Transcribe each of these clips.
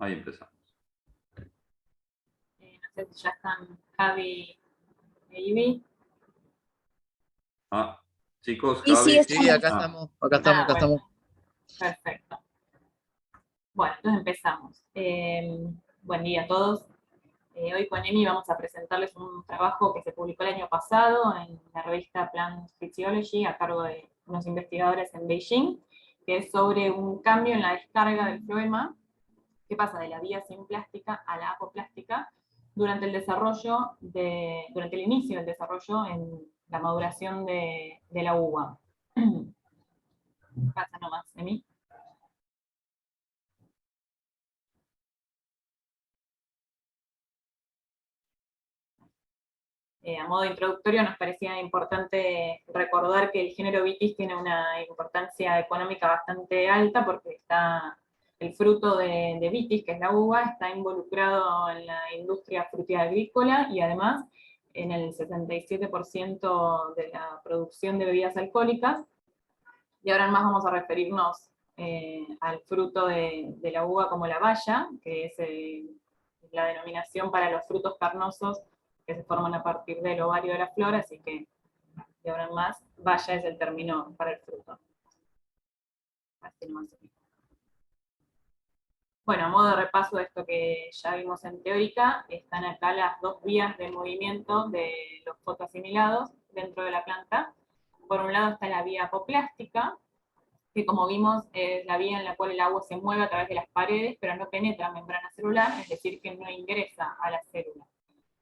Ahí empezamos. No sé si ya están Javi e Ivy. Chicos, Y Javi. sí, acá estamos, acá Bueno, estamos. perfecto. Bueno, entonces empezamos. Buen día a todos. Hoy con Emi vamos a presentarles un trabajo que se publicó el año pasado en la revista Plant Physiology a cargo de unos investigadores en Beijing, que es sobre un cambio en la descarga del floema que pasa de la vía simplástica a la apoplástica durante el inicio del desarrollo en la maduración de la uva. Pasa nomás, Emi. A modo introductorio nos parecía importante recordar que el género Vitis tiene una importancia económica bastante alta porque está el fruto de Vitis, que es la uva, está involucrado en la industria frutícola agrícola y además en el 67% de la producción de bebidas alcohólicas. Y ahora más vamos a referirnos al fruto de la uva como la baya, que es la denominación para los frutos carnosos que se forman a partir del ovario de la flor, así que de ahora en más, baya es el término para el fruto. Así nomás. Bueno, a modo de repaso de esto que ya vimos en teórica, están acá las dos vías de movimiento de los fotoasimilados dentro de la planta. Por un lado está la vía apoplástica, que como vimos es la vía en la cual el agua se mueve a través de las paredes, pero no penetra membrana celular, es decir, que no ingresa a la célula.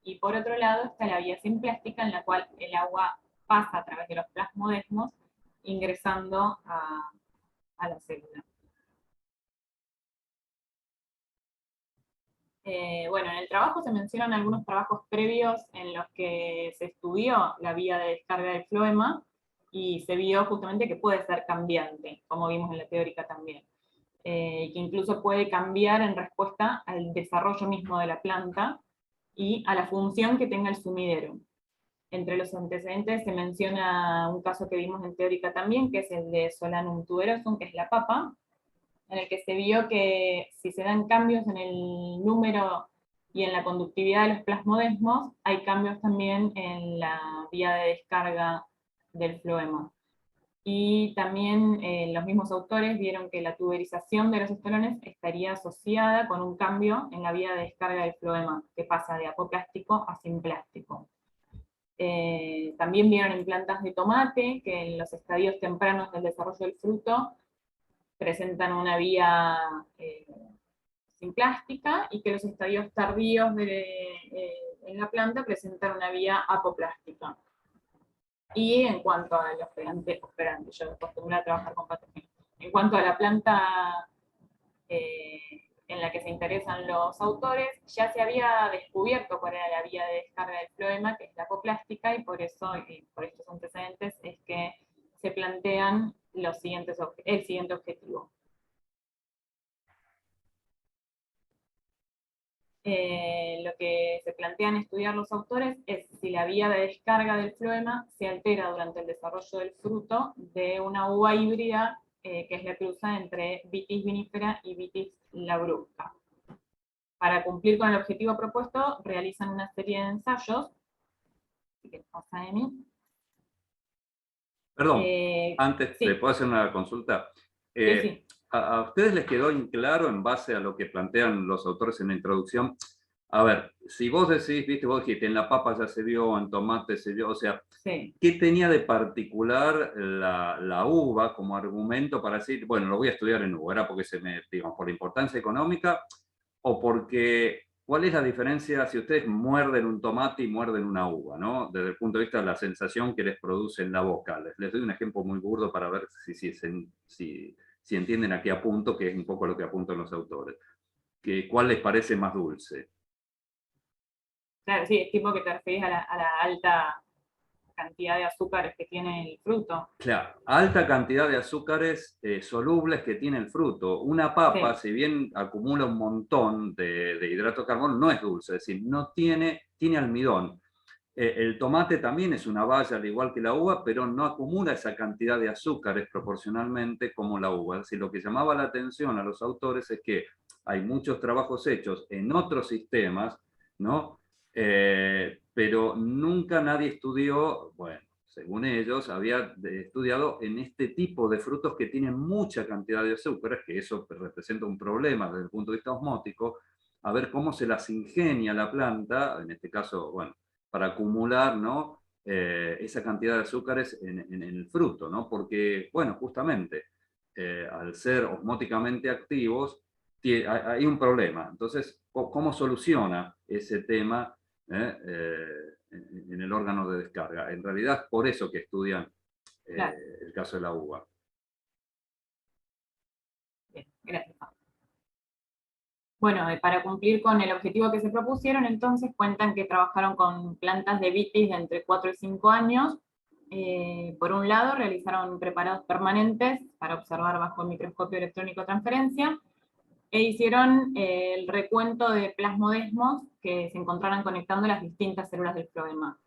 Y por otro lado está la vía simplástica, en la cual el agua pasa a través de los plasmodesmos, ingresando a la célula. Bueno, en el trabajo se mencionan algunos trabajos previos en los que se estudió la vía de descarga del floema y se vio justamente que puede ser cambiante, como vimos en la teórica también, que incluso puede cambiar en respuesta al desarrollo mismo de la planta y a la función que tenga el sumidero. Entre los antecedentes se menciona un caso que vimos en teórica también, que es el de Solanum tuberosum, que es la papa, en el que se vio que si se dan cambios en el número y en la conductividad de los plasmodesmos, hay cambios también en la vía de descarga del floema. Y también los mismos autores vieron que la tuberización de los estolones estaría asociada con un cambio en la vía de descarga del floema, que pasa de apoplástico a simplástico. También vieron en plantas de tomate que en los estadios tempranos del desarrollo del fruto presentan una vía simplástica y que los estadios tardíos en la planta presentan una vía apoplástica. Y en cuanto a los pegantes, yo acostumbré a trabajar con patógenos. En cuanto a la planta en la que se interesan los autores, ya se había descubierto cuál era la vía de descarga del floema, que es la apoplástica, y por eso, y por estos antecedentes, es que se plantean el siguiente objetivo. Lo que se plantean estudiar los autores es si la vía de descarga del floema se altera durante el desarrollo del fruto de una uva híbrida, que es la cruza entre Vitis vinifera y Vitis labrusca. Para cumplir con el objetivo propuesto, realizan una serie de ensayos. Así que pasa de mí. Perdón, antes, sí. ¿le puedo hacer una consulta? Sí. ¿A ustedes les quedó claro en base a lo que plantean los autores en la introducción? A ver, si vos decís, viste, vos dijiste, en la papa ya se vio, en tomate se vio, o sea, sí. ¿Qué tenía de particular la uva como argumento para decir, bueno, lo voy a estudiar en uva? ¿Era porque digamos, por la importancia económica o porque, cuál es la diferencia si ustedes muerden un tomate y muerden una uva, ¿no? Desde el punto de vista de la sensación que les produce en la boca. Les doy un ejemplo muy burdo para ver si entienden a qué apunto, que es un poco lo que apuntan los autores. ¿Cuál les parece más dulce? Claro, sí, es tipo que te referís a la alta cantidad de azúcares que tiene el fruto. Claro, alta cantidad de azúcares solubles que tiene el fruto. Una papa, sí. si bien acumula un montón de hidrato de carbono, no es dulce, es decir, no tiene almidón. El tomate también es una baya, al igual que la uva, pero no acumula esa cantidad de azúcares proporcionalmente como la uva. Es decir, lo que llamaba la atención a los autores es que hay muchos trabajos hechos en otros sistemas, ¿no? Pero nunca nadie estudió, bueno, según ellos, había estudiado en este tipo de frutos que tienen mucha cantidad de azúcares, que eso representa un problema desde el punto de vista osmótico, a ver cómo se las ingenia la planta, en este caso, bueno, para acumular, ¿no? Esa cantidad de azúcares en el fruto, ¿no? Porque, bueno, justamente, al ser osmóticamente activos, hay un problema. Entonces, ¿cómo soluciona ese tema en el órgano de descarga? En realidad, por eso que estudian Claro, el caso de la uva. bien, gracias. Bueno, para cumplir con el objetivo que se propusieron, entonces cuentan que trabajaron con plantas de vitis de entre 4 y 5 años. Por un lado, realizaron preparados permanentes para observar bajo el microscopio electrónico de transferencia, e hicieron el recuento de plasmodesmos que se encontraran conectando las distintas células del floema,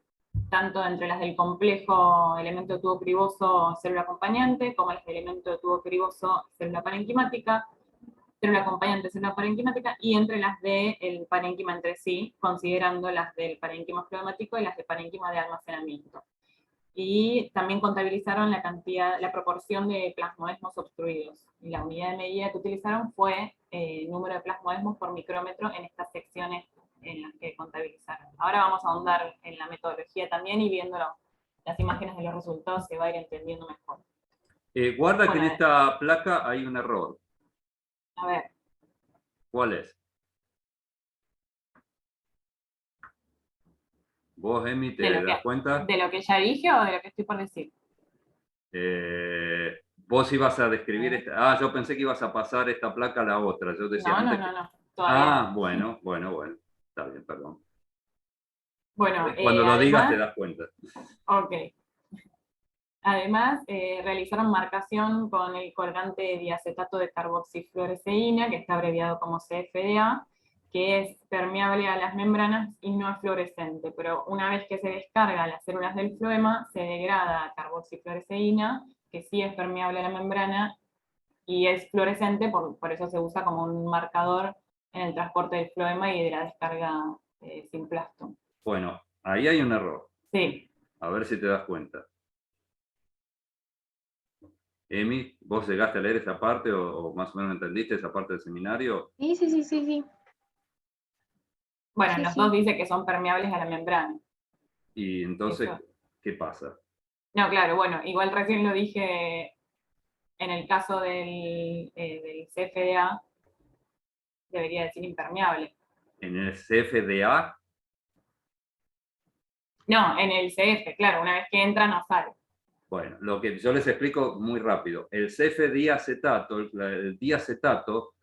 tanto entre las del complejo elemento de tubo criboso célula acompañante, como las del elemento de tubo criboso célula parenquimática, célula acompañante, célula parenquimática, y entre las del parénquima entre sí, considerando las del parénquima floemático y las del parénquima de almacenamiento. Y también contabilizaron la cantidad, la proporción de plasmodesmos obstruidos. Y la unidad de medida que utilizaron fue número de plasmodesmos por micrómetro en estas secciones en las que contabilizaron. Ahora vamos a ahondar en la metodología también y viendo las imágenes de los resultados se va a ir entendiendo mejor. Guarda que Bueno, en esta placa hay un error. a ver. ¿Cuál es? ¿Vos, Emi, te das cuenta? ¿De lo que ya dije o de lo que estoy por decir? Vos ibas a describir esta. Ah, yo pensé que ibas a pasar esta placa a la otra. Yo decía No, no, antes que. no, no, todavía no. Ah, bueno, bueno, bueno. Está bien, perdón. Bueno, Cuando lo digas te además, das cuenta. ok. Además, realizaron marcación con el colgante de diacetato de carboxifluoresceína, que está abreviado como CFDA, que es permeable a las membranas y no es fluorescente, pero una vez que se descarga las células del floema, se degrada a carboxifluoresceína, que sí es permeable a la membrana y es fluorescente, por eso se usa como un marcador en el transporte del floema y de la descarga sin plasto. Bueno, ahí hay un error. Sí. A ver si te das cuenta. Emi, ¿vos llegaste a leer esa parte o más o menos entendiste esa parte del seminario? Sí, sí, sí, sí, sí. Bueno, Sí, los sí. dos dice que son permeables a la membrana. Y entonces, Eso. ¿qué pasa? No, claro, bueno, igual recién lo dije en el caso del CFDA, debería decir impermeable. En el CFDA, No, en el CF, claro, una vez que entra no sale. bueno, lo que yo les explico muy rápido. El CF-diacetato, el diacetato,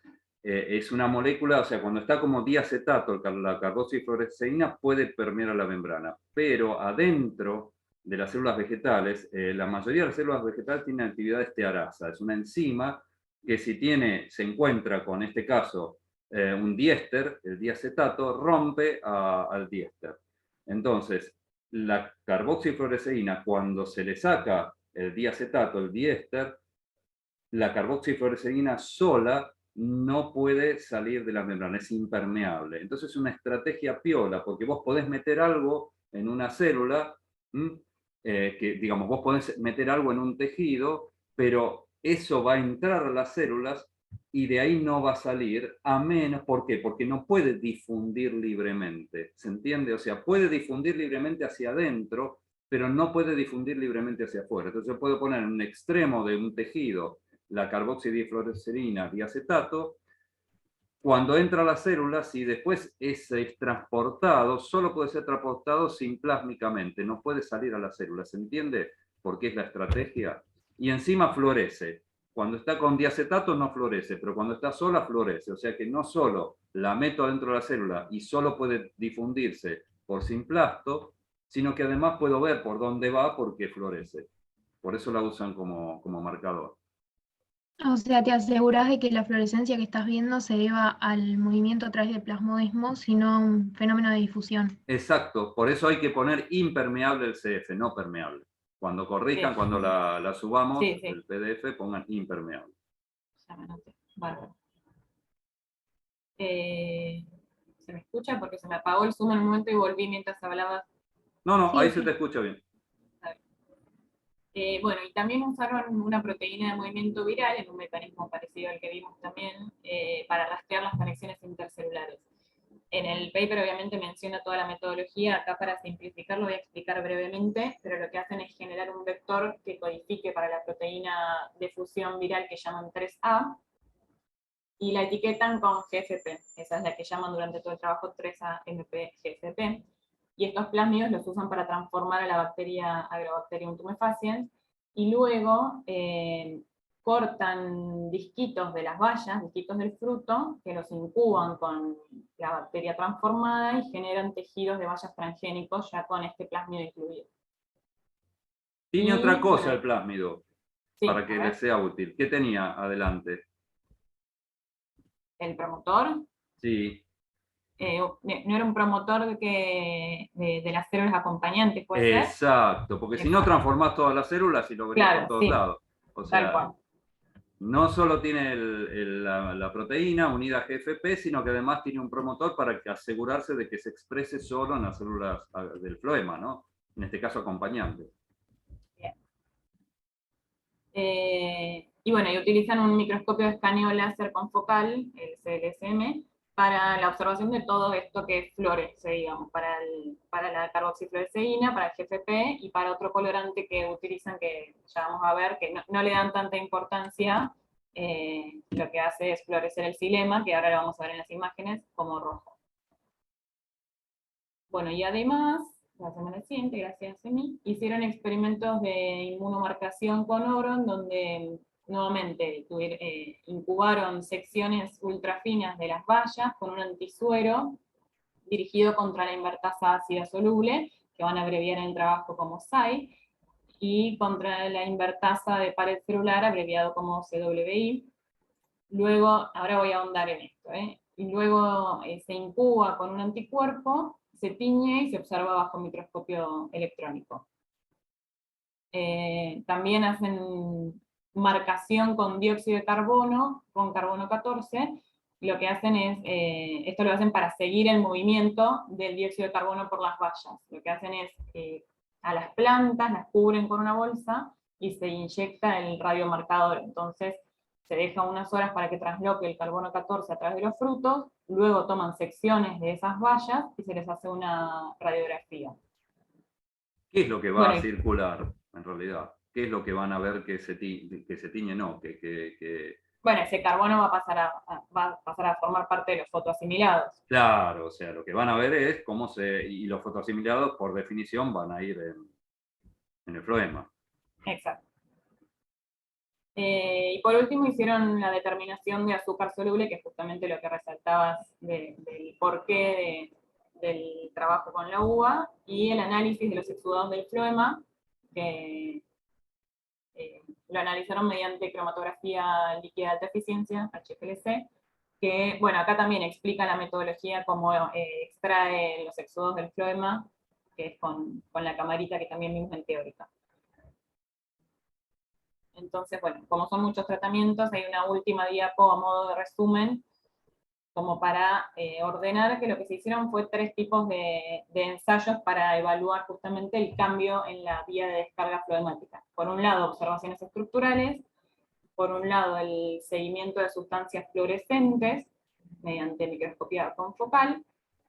es una molécula, o sea, cuando está como diacetato, la carboxifluoresceína puede permear a la membrana, pero adentro de las células vegetales, la mayoría de las células vegetales tienen actividad estearasa, es una enzima que si se encuentra con, este caso, un diéster, el diacetato, rompe al diéster. Entonces, la carboxifluoresceína, cuando se le saca el diacetato, el diéster, la carboxifluoresceína sola no puede salir de la membrana, es impermeable. Entonces es una estrategia piola, porque vos podés meter algo en una célula, que digamos, vos podés meter algo en un tejido, pero eso va a entrar a las células y de ahí no va a salir, a menos, ¿por qué? Porque no puede difundir libremente, ¿se entiende? O sea, puede difundir libremente hacia adentro, pero no puede difundir libremente hacia afuera. Entonces yo puedo poner en un extremo de un tejido la carboxidifluorescerina diacetato, cuando entra a las células y después es transportado, solo puede ser transportado simplásmicamente, no puede salir a las células, ¿se entiende? Porque es la estrategia. Y encima florece. Cuando está con diacetato no florece, pero cuando está sola florece. O sea que no solo la meto dentro de la célula y solo puede difundirse por simplasto, sino que además puedo ver por dónde va porque florece. Por eso la usan como marcador. O sea, te aseguras de que la fluorescencia que estás viendo se deba al movimiento a través del plasmodesmo, sino a un fenómeno de difusión. Exacto, por eso hay que poner impermeable el CF, no permeable. Cuando corrijan, Sí, cuando la subamos, sí, sí. el PDF, pongan impermeable. Ya me anoté. Bárbaro. ¿Se me escucha? Porque se me apagó el Zoom en un momento y volví mientras hablaba. No, no, Sí, ahí sí. se te escucha bien. Bueno, y también usaron una proteína de movimiento viral en un mecanismo parecido al que vimos también para rastrear las conexiones intercelulares. En el paper obviamente menciona toda la metodología, acá para simplificarlo voy a explicar brevemente, pero lo que hacen es generar un vector que codifique para la proteína de fusión viral que llaman 3A, y la etiquetan con GFP, esa es la que llaman durante todo el trabajo 3A-MP-GFP, y estos plásmidos los usan para transformar a la bacteria Agrobacterium tumefaciens, y luego cortan disquitos de las bayas, disquitos del fruto, que los incuban con la bacteria transformada y generan tejidos de bayas transgénicos ya con este plásmido incluido. Tiene otra cosa bueno, el plásmido, sí, para que les sea útil. ¿Qué tenía adelante? el promotor. Sí. No era un promotor de las células acompañantes, ¿puede ser? Exacto, porque si no Exacto. transformás todas las células y lo verías por Claro, todos sí, lados. O tal sea, cual. no solo tiene la proteína unida a GFP, sino que además tiene un promotor para asegurarse de que se exprese solo en las células del floema, ¿no? En este caso acompañante. Bien. Y bueno, y utilizan un microscopio de escaneo láser confocal, el CLSM, para la observación de todo esto que florece, digamos, para la carboxifluoresceína, para el GFP y para otro colorante que utilizan, que ya vamos a ver, que no le dan tanta importancia, lo que hace es florecer el xilema, que ahora lo vamos a ver en las imágenes, como rojo. Bueno, y además, la semana siguiente, gracias a mí, hicieron experimentos de inmunomarcación con oro, en donde nuevamente incubaron secciones ultrafinas de las bayas con un antisuero dirigido contra la invertasa ácida soluble, que van a abreviar en el trabajo como SAI, y contra la invertasa de pared celular, abreviado como CWI. Luego, ahora voy a ahondar en esto, y luego se incuba con un anticuerpo, se tiñe y se observa bajo microscopio electrónico. También hacen marcación con dióxido de carbono, con carbono 14, y lo que hacen es, esto lo hacen para seguir el movimiento del dióxido de carbono por las bayas. Lo que hacen es, a las plantas las cubren con una bolsa y se inyecta el radiomarcador. Entonces, se deja unas horas para que trasloque el carbono 14 a través de los frutos, luego toman secciones de esas bayas y se les hace una radiografía. ¿Qué es lo que va a Bueno, circular, en realidad? ¿Qué es lo que van a ver que se tiñe? No, bueno, ese carbono va a pasar a formar parte de los fotoasimilados. Claro, o sea, lo que van a ver es cómo y los fotoasimilados, por definición, van a ir en el floema. Exacto. Y por último hicieron la determinación de azúcar soluble, que es justamente lo que resaltabas del porqué del trabajo con la uva, y el análisis de los exudados del floema, que lo analizaron mediante cromatografía líquida de alta eficiencia, HPLC, que, bueno, acá también explica la metodología cómo extrae los exudados del floema, que es con la camarita que también vimos en teórica. Entonces, bueno, como son muchos tratamientos, hay una última diapo a modo de resumen, como para ordenar que lo que se hicieron fue 3 tipos de ensayos para evaluar justamente el cambio en la vía de descarga floemática. Por un lado, observaciones estructurales, por un lado, el seguimiento de sustancias fluorescentes, mediante microscopía confocal,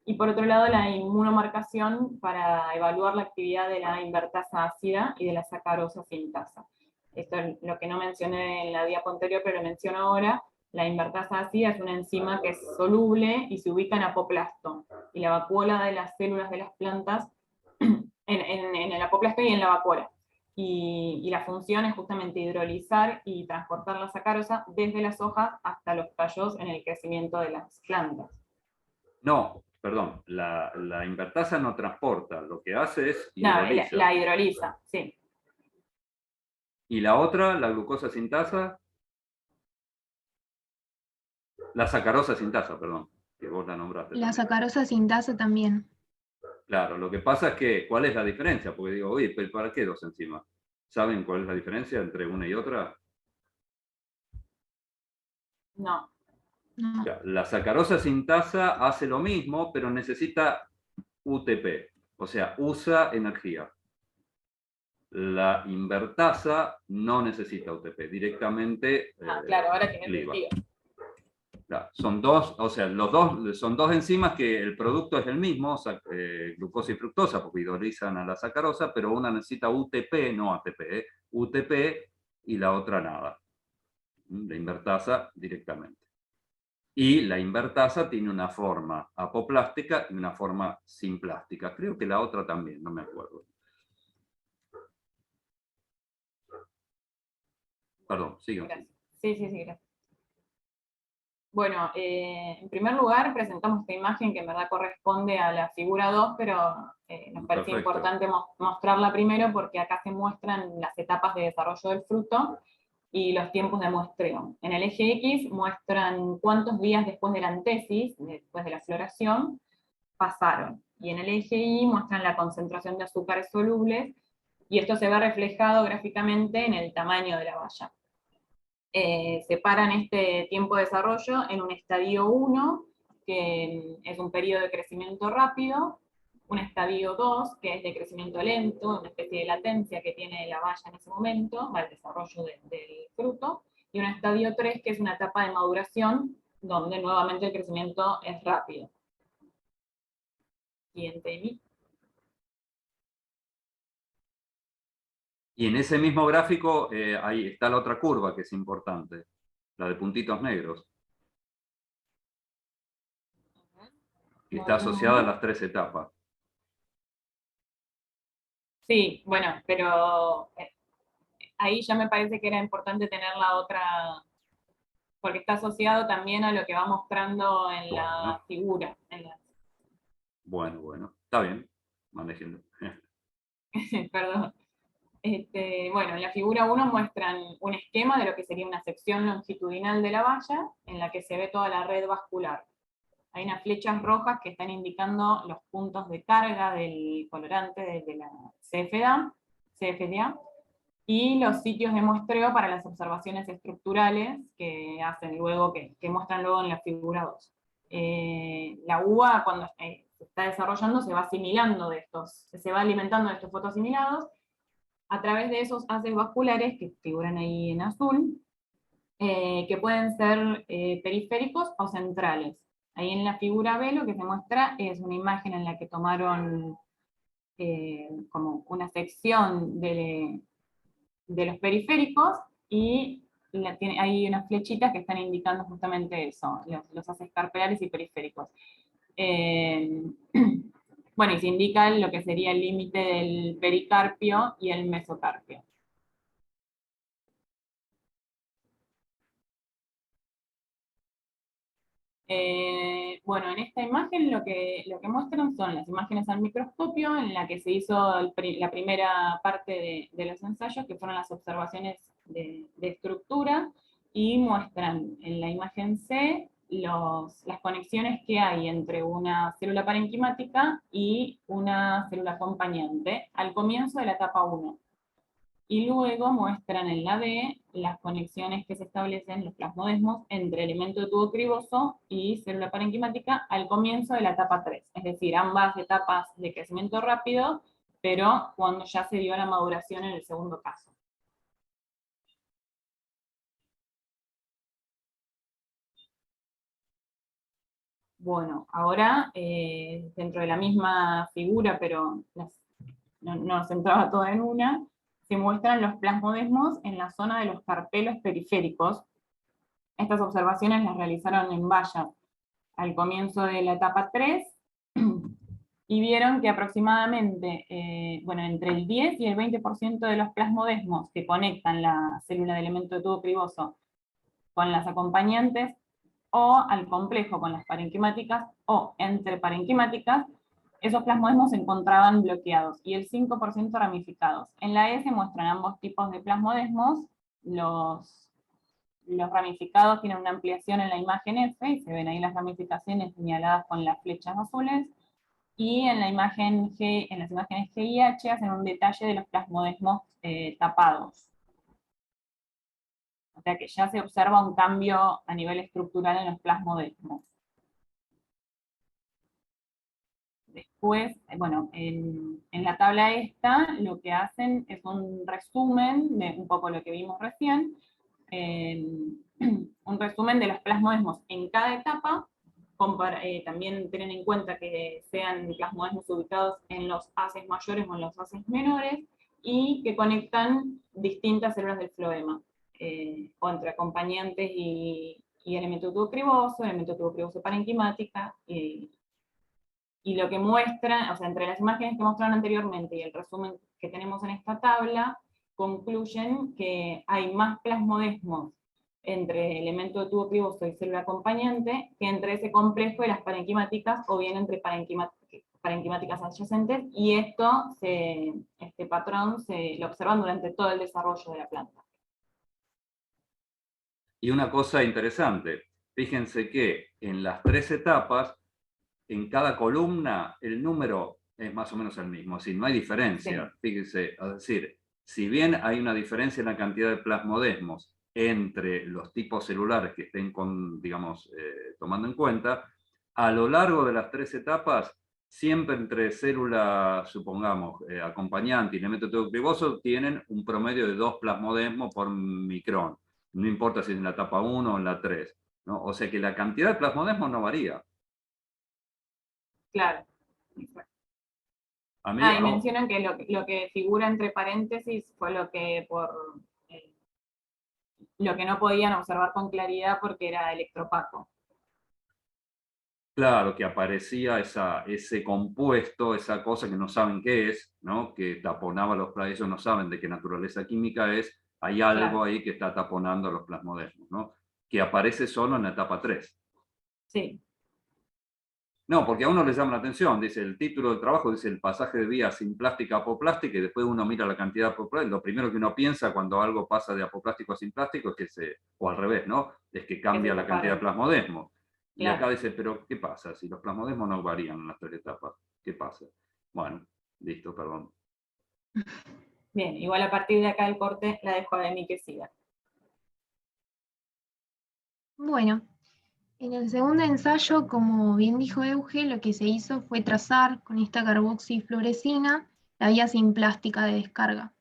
y por otro lado, la inmunomarcación para evaluar la actividad de la invertasa ácida y de la sacarosa sintasa. Esto es lo que no mencioné en la diapo anterior, pero lo menciono ahora. La invertasa ácida es una enzima que es soluble y se ubica en apoplasto. Y la vacuola de las células de las plantas, en el apoplasto y en la vacuola. Y la función es justamente hidrolizar y transportar la sacarosa desde las hojas hasta los tallos en el crecimiento de las plantas. No, perdón, la invertasa no transporta, lo que hace es No, hidroliza. la hidroliza, sí. Y la otra, la glucosa sintasa, la sacarosa sintasa, perdón, que vos la nombraste. La también. sacarosa sintasa también. Claro, lo que pasa es que, ¿cuál es la diferencia? Porque digo, oye, ¿para qué 2 enzimas? ¿Saben cuál es la diferencia entre una y otra? No. No. La sacarosa sintasa hace lo mismo, pero necesita UTP, o sea, usa energía. La invertasa no necesita UTP, directamente Claro, ahora tiene cliva. sentido. Claro, son dos, o sea, son dos enzimas que el producto es el mismo, glucosa y fructosa, porque hidrolizan a la sacarosa, pero una necesita UTP, no ATP, UTP, y la otra nada. La invertasa directamente. Y la invertasa tiene una forma apoplástica y una forma simplástica. Creo que la otra también, no me acuerdo. Perdón, sigan. Gracias. Sí, gracias. Bueno, en primer lugar presentamos esta imagen que en verdad corresponde a la figura 2, pero nos parecía Perfecto. importante mostrarla primero porque acá se muestran las etapas de desarrollo del fruto y los tiempos de muestreo. En el eje X muestran cuántos días después de la antesis, después de la floración, pasaron. Y en el eje Y muestran la concentración de azúcares solubles, y esto se ve reflejado gráficamente en el tamaño de la valla. Separan este tiempo de desarrollo en un estadio 1, que es un periodo de crecimiento rápido, un estadio 2, que es de crecimiento lento, una especie de latencia que tiene la valla en ese momento, va el desarrollo del fruto, y un estadio 3, que es una etapa de maduración, donde nuevamente el crecimiento es rápido. Siguiente. Y en ese mismo gráfico, ahí está la otra curva que es importante, la de puntitos negros, que está asociada a las 3 etapas. Sí, bueno, pero ahí ya me parece que era importante tener la otra, porque está asociado también a lo que va mostrando en la figura. Bueno, está bien, manéjenlo. Perdón. Bueno, en la figura 1 muestran un esquema de lo que sería una sección longitudinal de la valla, en la que se ve toda la red vascular. Hay unas flechas rojas que están indicando los puntos de carga del colorante de la CFDA, y los sitios de muestreo para las observaciones estructurales que hacen luego, que muestran luego en la figura 2. La uva, cuando se está desarrollando, se va asimilando de estos, se va alimentando de estos fotoasimilados a través de esos haces vasculares que figuran ahí en azul, que pueden ser periféricos o centrales. Ahí en la figura B lo que se muestra es una imagen en la que tomaron como una sección de los periféricos, y hay unas flechitas que están indicando justamente eso, los haces carpelares y periféricos. Bueno, y se indica lo que sería el límite del pericarpio y el mesocarpio. Bueno, en esta imagen lo que muestran son las imágenes al microscopio, en la que se hizo la primera parte de los ensayos, que fueron las observaciones de estructura, y muestran en la imagen C las conexiones que hay entre una célula parenquimática y una célula acompañante al comienzo de la etapa 1. Y luego muestran en la B las conexiones que se establecen, los plasmodesmos, entre elemento de tubo criboso y célula parenquimática al comienzo de la etapa 3. Es decir, ambas etapas de crecimiento rápido, pero cuando ya se dio la maduración en el segundo caso. Bueno, ahora, dentro de la misma figura, pero no nos centraba toda en una, se muestran los plasmodesmos en la zona de los carpelos periféricos. Estas observaciones las realizaron en valla al comienzo de la etapa 3, y vieron que aproximadamente, entre el 10 y el 20% de los plasmodesmos que conectan la célula de elemento de tubo criboso con las acompañantes, o al complejo con las parenquimáticas, o entre parenquimáticas, esos plasmodesmos se encontraban bloqueados, y el 5% ramificados. En la E se muestran ambos tipos de plasmodesmos. Los ramificados tienen una ampliación en la imagen F, y se ven ahí las ramificaciones señaladas con las flechas azules, y en la imagen G, en las imágenes G y H hacen un detalle de los plasmodesmos tapados. O sea que ya se observa un cambio a nivel estructural en los plasmodesmos. Después, bueno, en la tabla esta lo que hacen es un resumen de un poco lo que vimos recién, un resumen de los plasmodesmos en cada etapa, también tienen en cuenta que sean plasmodesmos ubicados en los haces mayores o en los haces menores, y que conectan distintas células del floema, o entre acompañantes y elemento tubo criboso parenquimática, y lo que muestran, o sea, entre las imágenes que mostraron anteriormente y el resumen que tenemos en esta tabla, concluyen que hay más plasmodesmos entre elemento de tubo criboso y célula acompañante que entre ese complejo de las parenquimáticas, o bien entre parenquimáticas adyacentes, y este patrón lo observan durante todo el desarrollo de la planta. Y una cosa interesante, fíjense que en las 3 etapas, en cada columna el número es más o menos el mismo, es decir, no hay diferencia. Sí. Fíjense, es decir, si bien hay una diferencia en la cantidad de plasmodesmos entre los tipos celulares que estén digamos, tomando en cuenta, a lo largo de las 3 etapas, siempre entre células, supongamos, acompañante y elemento tubo tienen un promedio de 2 plasmodesmos por micrón. No importa si es en la etapa 1 o en la 3, ¿no? O sea que la cantidad de plasmodesmos no varía. Claro. Y mencionan que lo que figura entre paréntesis fue lo que no podían observar con claridad porque era electropaco. Claro, que aparecía ese compuesto, esa cosa que no saben qué es, ¿no? Que taponaba los plasmodesmos, ellos no saben de qué naturaleza química es, hay algo ahí que está taponando los plasmodesmos, ¿no? Que aparece solo en la etapa 3. Sí. No, porque a uno le llama la atención, dice el título del trabajo, dice el pasaje de vía sin plástica a apoplástica, y después uno mira la cantidad de apoplástica, lo primero que uno piensa cuando algo pasa de apoplástico a sin plástico es que o al revés, ¿no? Es que cambia la cantidad de plasmodesmos. Y acá dice, pero ¿qué pasa? Si los plasmodesmos no varían en las 3 etapas, ¿qué pasa? Bueno, listo, perdón. Bien, igual a partir de acá el corte la dejo a Demi que siga. Bueno, en el segundo ensayo, como bien dijo Euge, lo que se hizo fue trazar con esta carboxifluorescina la vía sin plástica de descarga.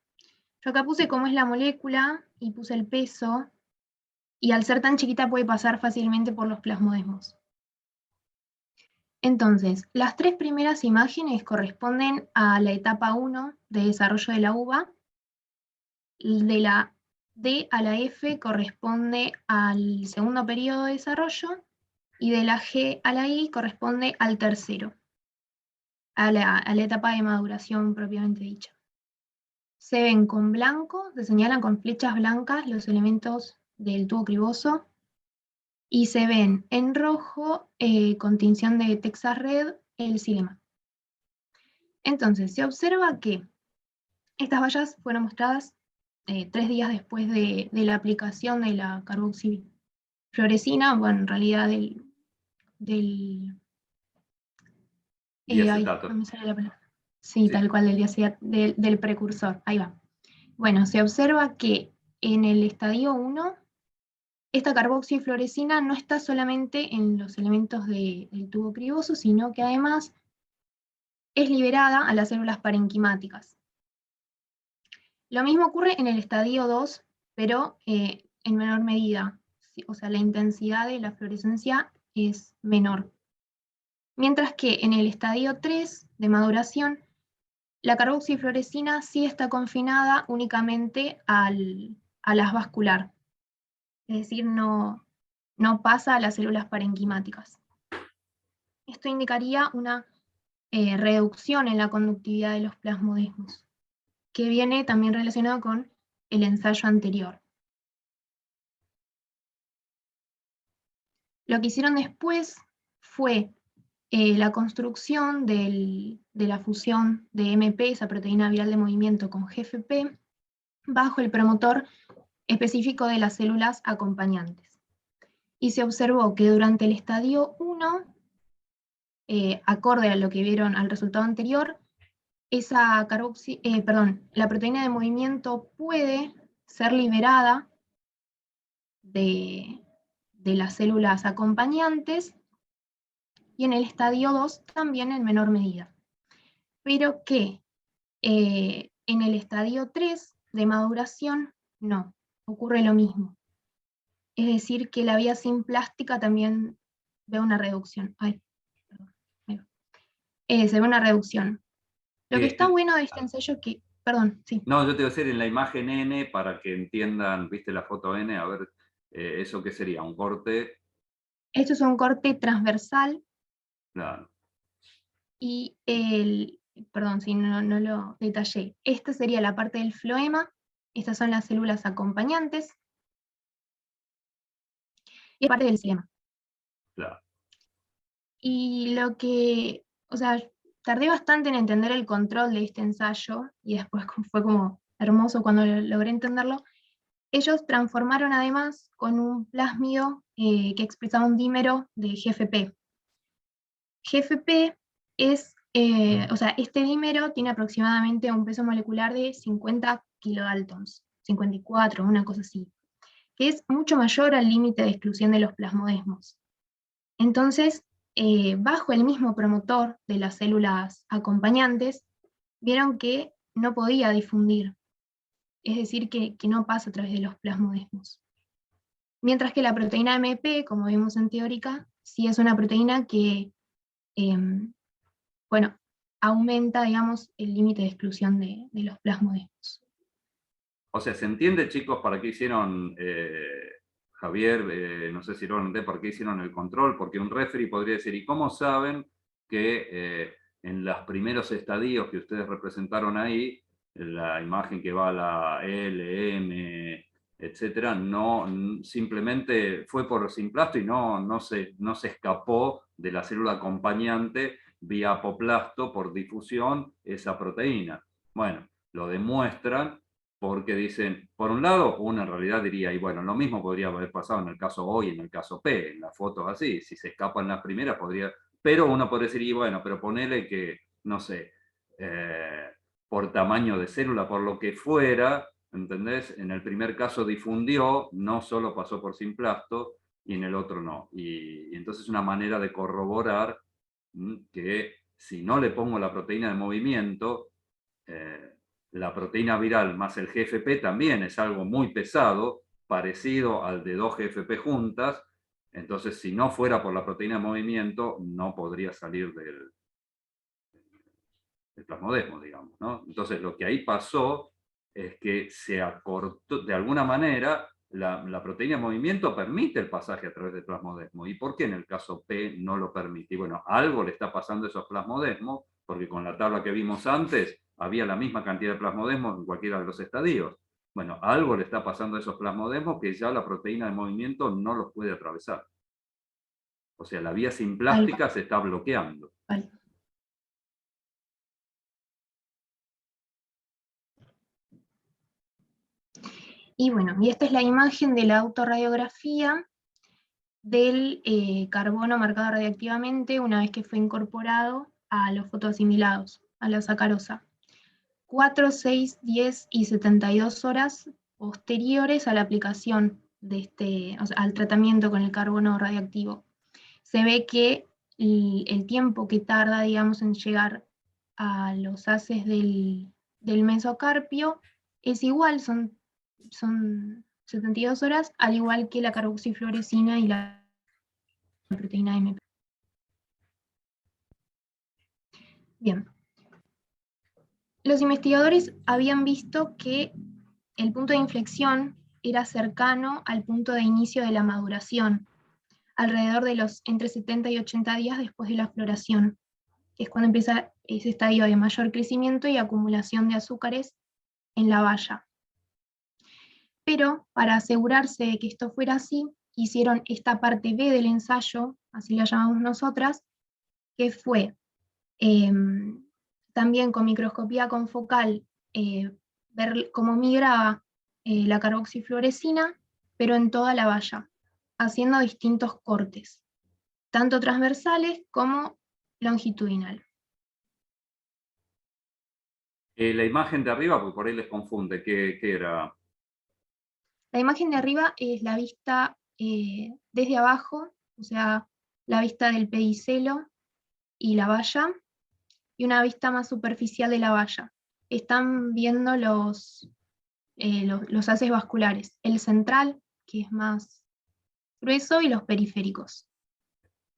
Yo acá puse cómo es la molécula y puse el peso, y al ser tan chiquita puede pasar fácilmente por los plasmodesmos. Entonces, las 3 primeras imágenes corresponden a la etapa 1 de desarrollo de la uva. De la D a la F corresponde al segundo periodo de desarrollo, y de la G a la I corresponde al tercero, a la etapa de maduración propiamente dicha. Se ven con blanco, se señalan con flechas blancas los elementos del tubo criboso, y se ven en rojo, con tinción de Texas Red, el xilema. Entonces, se observa que estas bayas fueron mostradas 3 días después de la aplicación de la carboxifluorescina, bueno, en realidad diacetato. No me sale la palabra. Sí, tal cual, del precursor, ahí va. Bueno, se observa que en el estadio 1, esta carboxifluorescina no está solamente en los elementos del tubo criboso, sino que además es liberada a las células parenquimáticas. Lo mismo ocurre en el estadio 2, pero en menor medida, o sea, la intensidad de la fluorescencia es menor. Mientras que en el estadio 3 de maduración, la carboxifluorescina sí está confinada únicamente a las vascular, es decir, no pasa a las células parenquimáticas. Esto indicaría una reducción en la conductividad de los plasmodesmos, que viene también relacionado con el ensayo anterior. Lo que hicieron después fue la construcción de la fusión de MP, esa proteína viral de movimiento, con GFP, bajo el promotor específico de las células acompañantes. Y se observó que durante el estadio 1, acorde a lo que vieron al resultado anterior, la proteína de movimiento puede ser liberada de las células acompañantes, y en el estadio 2 también en menor medida. Pero que en el estadio 3 de maduración no, ocurre lo mismo. Es decir, que la vía simplástica también ve una reducción. Ay, perdón, ahí va. Se ve una reducción. Lo que está bueno de este ensayo es que, perdón, sí. No, yo te voy a decir en la imagen N, para que entiendan, viste la foto N, a ver, ¿eso qué sería? ¿Un corte? Esto es un corte transversal. Claro. Y perdón, si no lo detallé, esta sería la parte del floema, estas son las células acompañantes, y es parte del xilema. Claro. Y lo que, o sea, tardé bastante en entender el control de este ensayo, y después fue como hermoso cuando logré entenderlo. Ellos transformaron además con un plásmido que expresaba un dímero de GFP. GFP es, o sea, este dímero tiene aproximadamente un peso molecular de 50 kilodaltons, 54, una cosa así, que es mucho mayor al límite de exclusión de los plasmodesmos. Entonces, bajo el mismo promotor de las células acompañantes, vieron que no podía difundir, es decir, que no pasa a través de los plasmodesmos. Mientras que la proteína MP, como vimos en teórica, sí es una proteína que, bueno, aumenta, digamos, el límite de exclusión de los plasmodesmos. O sea, ¿se entiende, chicos, para qué hicieron, Javier, no sé si lo noté, para qué hicieron el control? Porque un referee podría decir, ¿y cómo saben que en los primeros estadios que ustedes representaron ahí, la imagen que va a la L, M, etcétera, no simplemente fue por simplasto y no se escapó de la célula acompañante vía apoplasto por difusión esa proteína? Bueno, lo demuestran porque dicen, por un lado, uno en realidad diría, y bueno, lo mismo podría haber pasado en el caso O y en el caso P, en las fotos así, si se escapan las primeras podría, pero uno podría decir, y bueno, pero ponele que, no sé, por tamaño de célula, por lo que fuera, ¿entendés? En el primer caso difundió, no solo pasó por simplasto, y en el otro no. Y entonces es una manera de corroborar que si no le pongo la proteína de movimiento, la proteína viral más el GFP también es algo muy pesado, parecido al de dos GFP juntas, entonces si no fuera por la proteína de movimiento no podría salir del plasmodesmo, digamos, ¿no? Entonces lo que ahí pasó es que se acortó, de alguna manera, la proteína de movimiento permite el pasaje a través del plasmodesmo. ¿Y por qué en el caso P no lo permite? Y bueno, algo le está pasando a esos plasmodesmos, porque con la tabla que vimos antes había la misma cantidad de plasmodesmos en cualquiera de los estadios. Bueno, algo le está pasando a esos plasmodesmos que ya la proteína de movimiento no los puede atravesar. O sea, la vía simplástica se está bloqueando. Y bueno, y esta es la imagen de la autorradiografía del carbono marcado radiactivamente una vez que fue incorporado a los fotoasimilados, a la sacarosa. 4, 6, 10 y 72 horas posteriores a la aplicación de o sea, al tratamiento con el carbono radiactivo. Se ve que el tiempo que tarda, digamos, en llegar a los haces del mesocarpio es igual, son 72 horas, al igual que la carboxifluorescina y la proteína MP. Bien. Los investigadores habían visto que el punto de inflexión era cercano al punto de inicio de la maduración, alrededor de los entre 70 y 80 días después de la floración, que es cuando empieza ese estadio de mayor crecimiento y acumulación de azúcares en la valla. Pero para asegurarse de que esto fuera así, hicieron esta parte B del ensayo, así la llamamos nosotras, que fue también con microscopía confocal ver cómo migraba la carboxifluorescina, pero en toda la valla, haciendo distintos cortes, tanto transversales como longitudinal. La imagen de arriba, porque por ahí les confunde, ¿qué era? La imagen de arriba es la vista desde abajo, o sea, la vista del pedicelo y la valla, y una vista más superficial de la valla. Están viendo los haces vasculares, el central, que es más grueso, y los periféricos.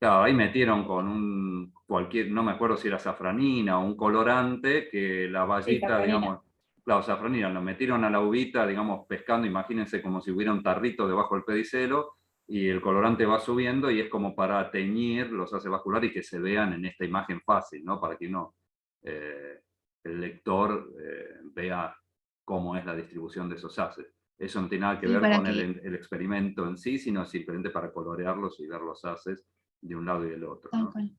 Claro, ahí metieron con cualquier, no me acuerdo si era safranina o un colorante, que la Sí, vallita, safranina. digamos, claro, safranina, lo metieron a la uvita, digamos, pescando, imagínense como si hubiera un tarrito debajo del pedicelo, y el colorante va subiendo y es como para teñir los haces vasculares y que se vean en esta imagen fácil, ¿no? Para que uno, el lector, vea cómo es la distribución de esos haces. Eso no tiene nada que Sí, ver para con que, el experimento en sí, sino simplemente para colorearlos y ver los haces de un lado y del otro, tal ¿no? cual.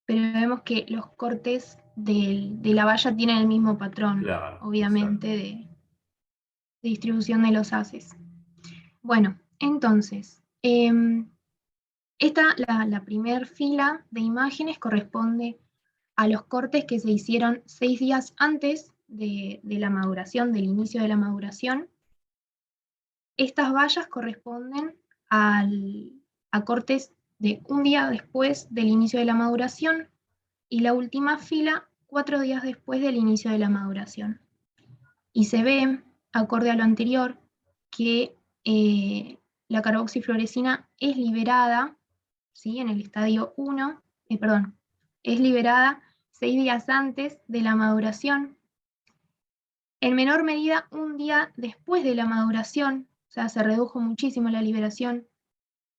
Pero vemos que los cortes de la valla tienen el mismo patrón, Claro, obviamente, exacto. de distribución de los haces. Bueno, entonces, la primera fila de imágenes corresponde a los cortes que se hicieron 6 días antes de la maduración, del inicio de la maduración. Estas vallas corresponden a cortes de un día después del inicio de la maduración, y la última fila 4 días después del inicio de la maduración. Y se ve, acorde a lo anterior, que la carboxifluorescina es liberada, ¿sí? En el estadio 1, es liberada 6 días antes de la maduración, en menor medida un día después de la maduración, o sea, se redujo muchísimo la liberación,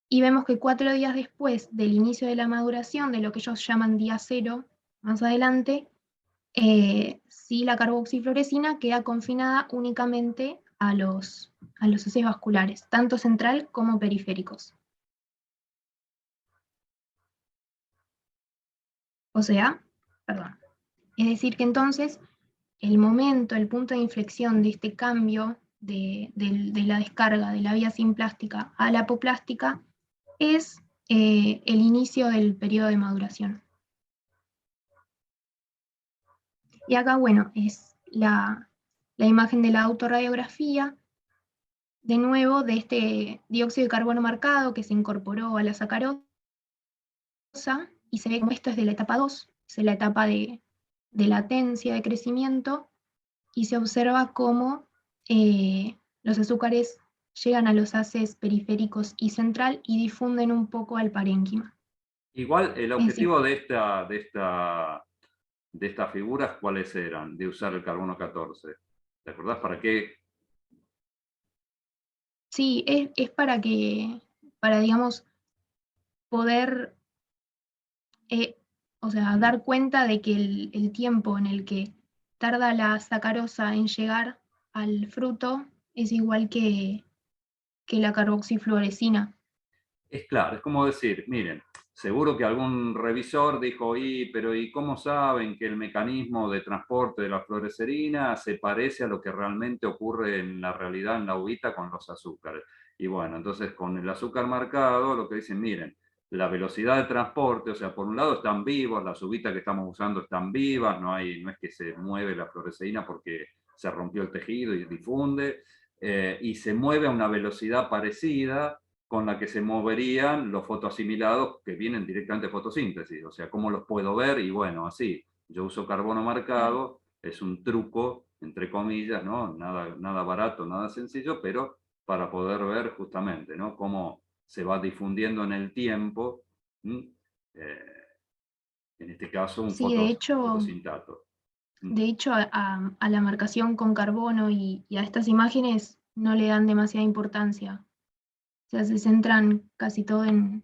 y vemos que 4 días después del inicio de la maduración, de lo que ellos llaman día cero, más adelante, sí, la carboxifluorescina queda confinada únicamente a los haces vasculares, tanto central como periféricos. O sea, perdón. Es decir, que entonces el punto de inflexión de este cambio de la descarga de la vía simplástica a la apoplástica es el inicio del periodo de maduración. Y acá, bueno, es la imagen de la autorradiografía, de nuevo, de este dióxido de carbono marcado que se incorporó a la sacarosa, y se ve como esto es de la etapa 2, es la etapa de latencia, de crecimiento, y se observa cómo los azúcares llegan a los haces periféricos y central y difunden un poco al parénquima. Igual el Es decir, objetivo de estas figuras, ¿cuáles eran? De usar el carbono 14. ¿Te acordás para qué? sí, es para, digamos, poder, eh, o sea, dar cuenta de que el tiempo en el que tarda la sacarosa en llegar al fruto es igual que la carboxifluorescina. Es claro, es como decir, miren, seguro que algún revisor dijo, pero ¿y cómo saben que el mecanismo de transporte de la fluorescerina se parece a lo que realmente ocurre en la realidad en la uvita con los azúcares? Y bueno, entonces con el azúcar marcado, lo que dicen, miren, la velocidad de transporte, o sea, por un lado están vivos, las uvitas que estamos usando están vivas, no es que se mueve la fluorescerina porque se rompió el tejido y difunde, y se mueve a una velocidad parecida con la que se moverían los fotoasimilados que vienen directamente de fotosíntesis. O sea, ¿cómo los puedo ver? Y bueno, así, yo uso carbono marcado, es un truco, entre comillas, ¿no? Nada barato, nada sencillo, pero para poder ver justamente, ¿no? Cómo se va difundiendo en el tiempo, eh, en este caso un Sí, fotosintato. de hecho a la marcación con carbono y a estas imágenes no le dan demasiada importancia. O sea, se centran casi todo en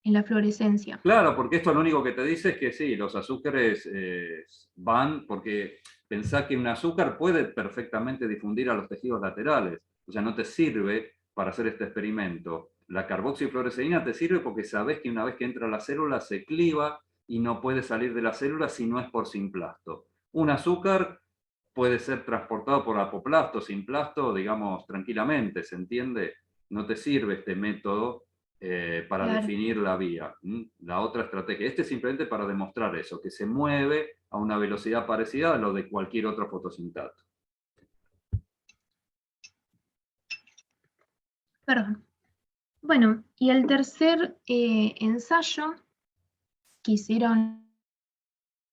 la fluorescencia. Claro, porque esto lo único que te dice es que sí, los azúcares van, porque pensá que un azúcar puede perfectamente difundir a los tejidos laterales, o sea, no te sirve para hacer este experimento. La carboxifluoresceína te sirve porque sabes que una vez que entra a la célula se cliva y no puede salir de la célula si no es por simplasto. Un azúcar puede ser transportado por apoplasto, simplasto, digamos, tranquilamente, ¿se entiende? No te sirve este método para Claro. definir la vía. La otra estrategia. Este es simplemente para demostrar eso, que se mueve a una velocidad parecida a lo de cualquier otro fotosintato. Perdón. Bueno, y el tercer ensayo que hicieron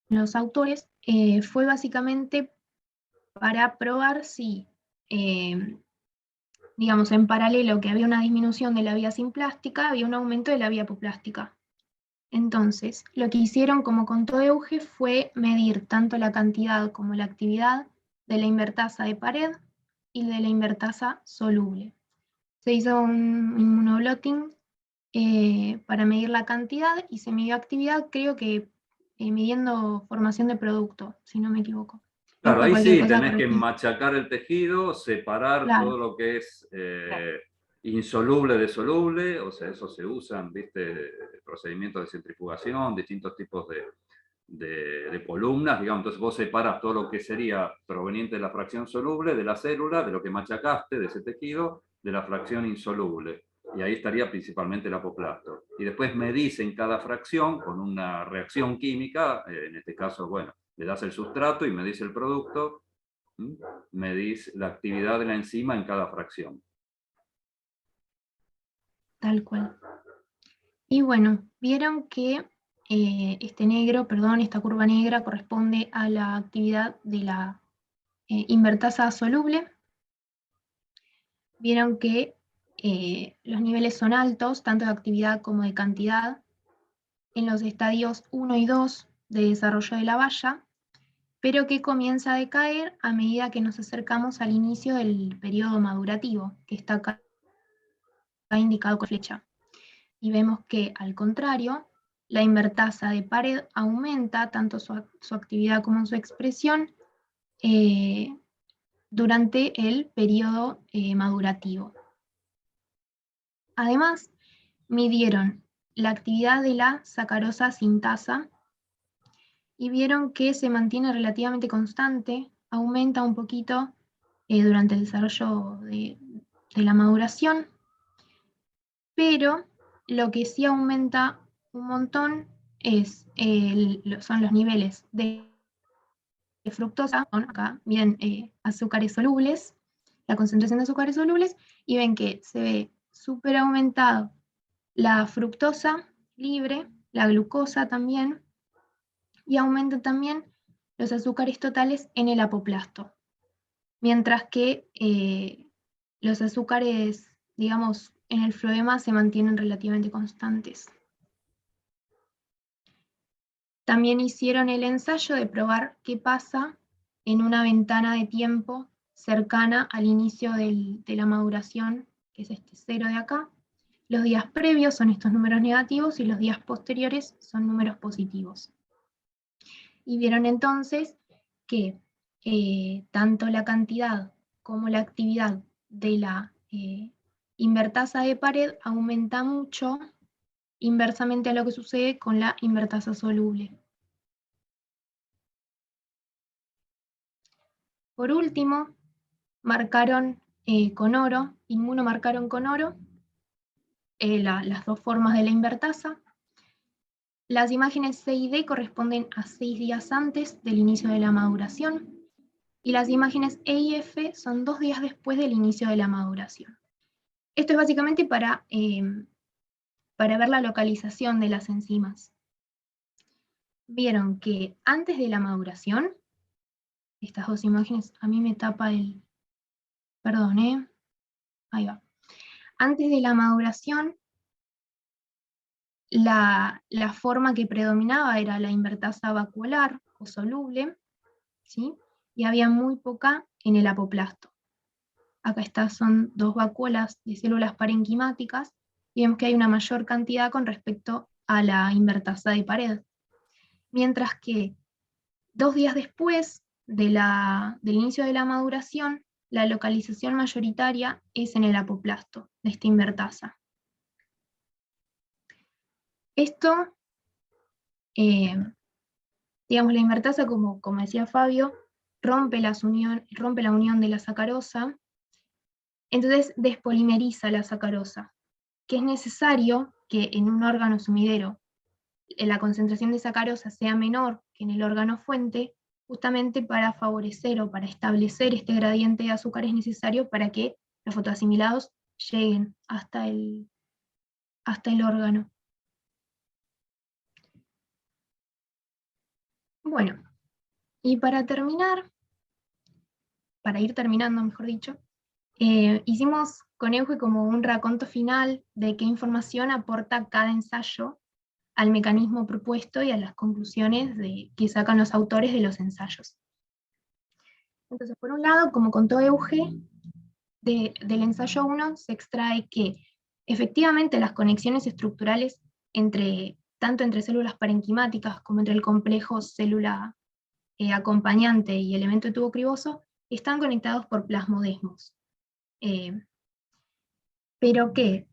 los autores fue básicamente para probar si, digamos, en paralelo que había una disminución de la vía simplástica, había un aumento de la vía apoplástica. Entonces, lo que hicieron, como contó Euge, fue medir tanto la cantidad como la actividad de la invertasa de pared y de la invertasa soluble. Se hizo un inmunoblotting para medir la cantidad y se midió actividad, creo que midiendo formación de producto, si no me equivoco. Claro, Después ahí cualquier sí, cosa tenés que corregí. machacar el tejido, separar Claro, todo lo que es insoluble de soluble, o sea, eso se usan, ¿viste? Procedimientos de centrifugación, distintos tipos de columnas, digamos, entonces vos separas todo lo que sería proveniente de la fracción soluble de la célula, de lo que machacaste, de ese tejido, de la fracción insoluble. Y ahí estaría principalmente el apoplasto. Y después medís en cada fracción con una reacción química, en este caso, bueno, le das el sustrato y medís el producto, medís la actividad de la enzima en cada fracción. tal cual. Y bueno, vieron que esta curva negra corresponde a la actividad de la invertasa soluble. Vieron que los niveles son altos, tanto de actividad como de cantidad, en los estadios 1 y 2 de desarrollo de la valla, pero que comienza a decaer a medida que nos acercamos al inicio del periodo madurativo, que está acá indicado con flecha. Y vemos que, al contrario, la invertasa de pared aumenta tanto su actividad como su expresión durante el periodo madurativo. Además, midieron la actividad de la sacarosa sintasa y vieron que se mantiene relativamente constante, aumenta un poquito durante el desarrollo de la maduración, pero lo que sí aumenta un montón son los niveles de fructosa, acá bien azúcares solubles, la concentración de azúcares solubles, y ven que se ve súper aumentado la fructosa libre, la glucosa también, y aumentan también los azúcares totales en el apoplasto, mientras que los azúcares, digamos, en el floema se mantienen relativamente constantes. También hicieron el ensayo de probar qué pasa en una ventana de tiempo cercana al inicio de la maduración, que es este 0 de acá. Los días previos son estos números negativos y los días posteriores son números positivos. Y vieron entonces que tanto la cantidad como la actividad de la invertasa de pared aumenta mucho, inversamente a lo que sucede con la invertasa soluble. Por último, marcaron con oro, inmunomarcaron con oro las dos formas de la invertasa. Las imágenes C y D corresponden a 6 días antes del inicio de la maduración, y las imágenes E y F son 2 días después del inicio de la maduración. Esto es básicamente para ver la localización de las enzimas. Vieron que antes de la maduración, estas dos imágenes, a mí me tapa el... Perdón, ahí va. Antes de la maduración, la forma que predominaba era la invertasa vacuolar o soluble, ¿sí? Y había muy poca en el apoplasto. Acá son dos vacuolas de células parenquimáticas, y vemos que hay una mayor cantidad con respecto a la invertasa de pared. Mientras que 2 días después del inicio de la maduración, la localización mayoritaria es en el apoplasto de esta invertasa. Esto, digamos, la invertasa, como decía Fabio, rompe la unión de la sacarosa, entonces despolimeriza la sacarosa, que es necesario que en un órgano sumidero la concentración de sacarosa sea menor que en el órgano fuente, justamente para favorecer o para establecer este gradiente de azúcares necesario para que los fotoasimilados lleguen hasta el órgano. Bueno, y para ir terminando, mejor dicho, hicimos con Euge como un raconto final de qué información aporta cada ensayo al mecanismo propuesto y a las conclusiones que sacan los autores de los ensayos. Entonces, por un lado, como contó Euge, del ensayo 1 se extrae que efectivamente las conexiones estructurales tanto entre células parenquimáticas como entre el complejo célula acompañante y elemento de tubo criboso están conectados por plasmodesmos. Pero que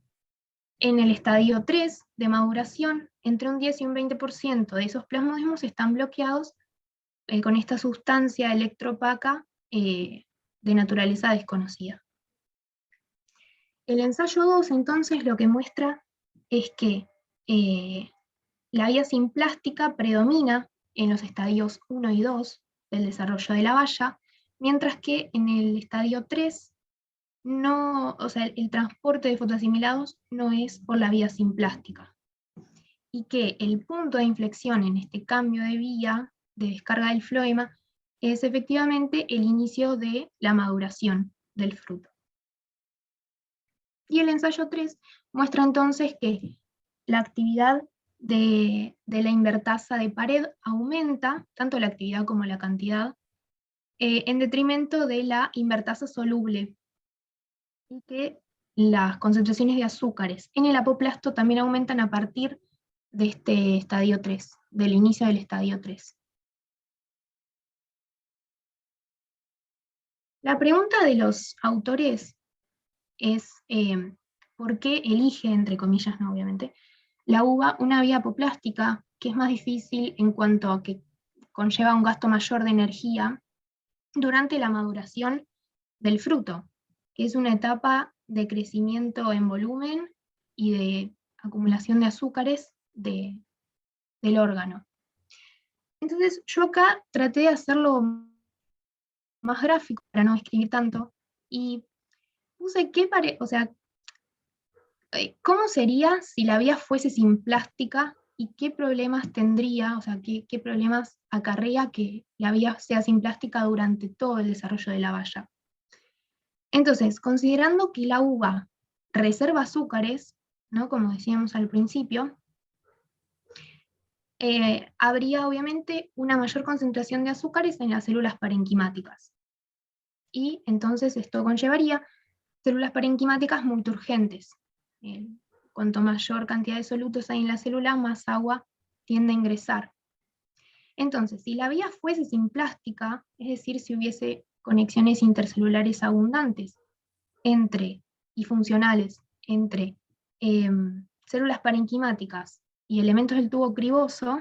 en el estadio 3 de maduración, entre un 10 y un 20% de esos plasmodesmos están bloqueados con esta sustancia electropaca de naturaleza desconocida. El ensayo 2 entonces lo que muestra es que la vía simplástica predomina en los estadios 1 y 2 del desarrollo de la valla, mientras que en el estadio 3 el transporte de fotoasimilados no es por la vía simplástica. Y que el punto de inflexión en este cambio de vía de descarga del floema es efectivamente el inicio de la maduración del fruto. Y el ensayo 3 muestra entonces que la actividad de la invertasa de pared aumenta, tanto la actividad como la cantidad, en detrimento de la invertasa soluble, y que las concentraciones de azúcares en el apoplasto también aumentan a partir de este estadio 3, del inicio del estadio 3. La pregunta de los autores es ¿por qué elige, entre comillas, no obviamente, la uva una vía apoplástica que es más difícil en cuanto a que conlleva un gasto mayor de energía durante la maduración del fruto, que es una etapa de crecimiento en volumen y de acumulación de azúcares del órgano? Entonces yo acá traté de hacerlo más gráfico para no escribir tanto, y puse ¿cómo sería si la vía fuese simplástica y qué problemas tendría, o sea, qué problemas acarrea que la vía sea simplástica durante todo el desarrollo de la valla? Entonces, considerando que la uva reserva azúcares, ¿no? Como decíamos al principio, habría obviamente una mayor concentración de azúcares en las células parenquimáticas. Y entonces esto conllevaría células parenquimáticas muy turgentes. Cuanto mayor cantidad de solutos hay en la célula, más agua tiende a ingresar. Entonces, si la vía fuese simplástica, es decir, si hubiese conexiones intercelulares abundantes y funcionales entre células parenquimáticas y elementos del tubo criboso,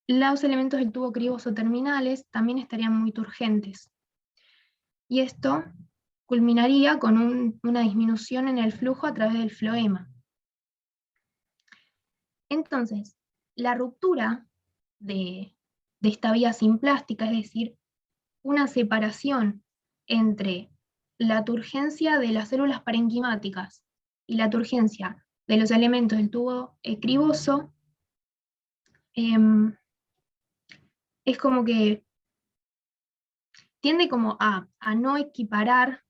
los elementos del tubo criboso terminales también estarían muy turgentes. Y esto culminaría con una disminución en el flujo a través del floema. Entonces, la ruptura de esta vía simplástica, es decir, una separación entre la turgencia de las células parenquimáticas y la turgencia de los elementos del tubo criboso, es como que tiende como a no equiparar,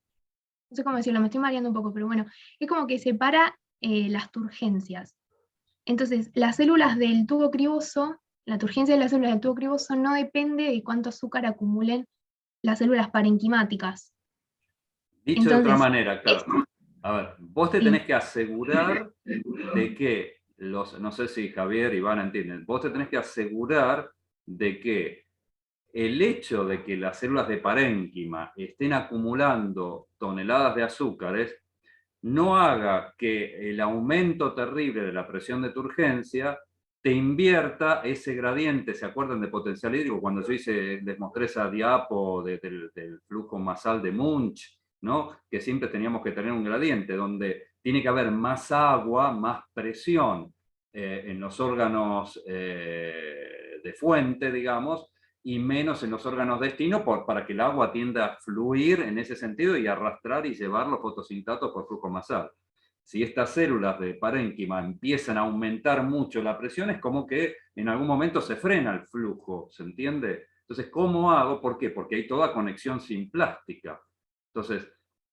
no sé cómo decirlo, me estoy mareando un poco, pero bueno, es como que separa las turgencias. Entonces, las células del tubo criboso, la turgencia de las células del tubo criboso no depende de cuánto azúcar acumulen las células parenquimáticas. Dicho de otra manera, claro. A ver, vos te tenés que asegurar de que no sé si Javier y Ivana entienden, vos te tenés que asegurar de que el hecho de que las células de parénquima estén acumulando toneladas de azúcares no haga que el aumento terrible de la presión de turgencia te invierta ese gradiente. ¿Se acuerdan de potencial hídrico? Cuando yo les mostré esa diapo del flujo masal de Munch, ¿no? Que siempre teníamos que tener un gradiente donde tiene que haber más agua, más presión en los órganos de fuente, digamos, y menos en los órganos destino para que el agua tienda a fluir en ese sentido y arrastrar y llevar los fotosintatos por flujo masal. Si estas células de parénquima empiezan a aumentar mucho la presión, es como que en algún momento se frena el flujo, ¿se entiende? Entonces, ¿cómo hago? ¿Por qué? Porque hay toda conexión simplástica. Entonces,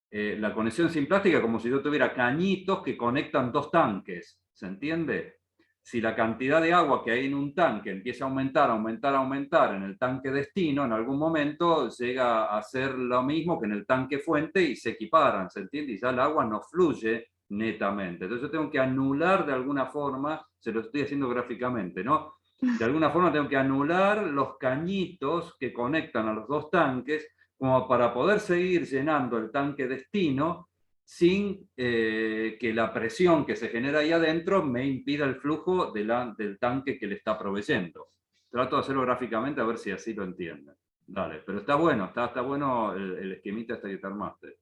la conexión simplástica es como si yo tuviera cañitos que conectan dos tanques, ¿se entiende? Si la cantidad de agua que hay en un tanque empieza a aumentar, aumentar, aumentar en el tanque destino, en algún momento llega a ser lo mismo que en el tanque fuente y se equiparan, ¿se entiende? Y ya el agua no fluye netamente. Entonces yo tengo que anular de alguna forma, se lo estoy haciendo gráficamente, ¿no? De alguna forma tengo que anular los cañitos que conectan a los dos tanques como para poder seguir llenando el tanque destino sin que la presión que se genera ahí adentro me impida el flujo del tanque que le está proveyendo. Trato de hacerlo gráficamente a ver si así lo entienden. Dale, pero está bueno, está bueno el esquemita este que te armaste.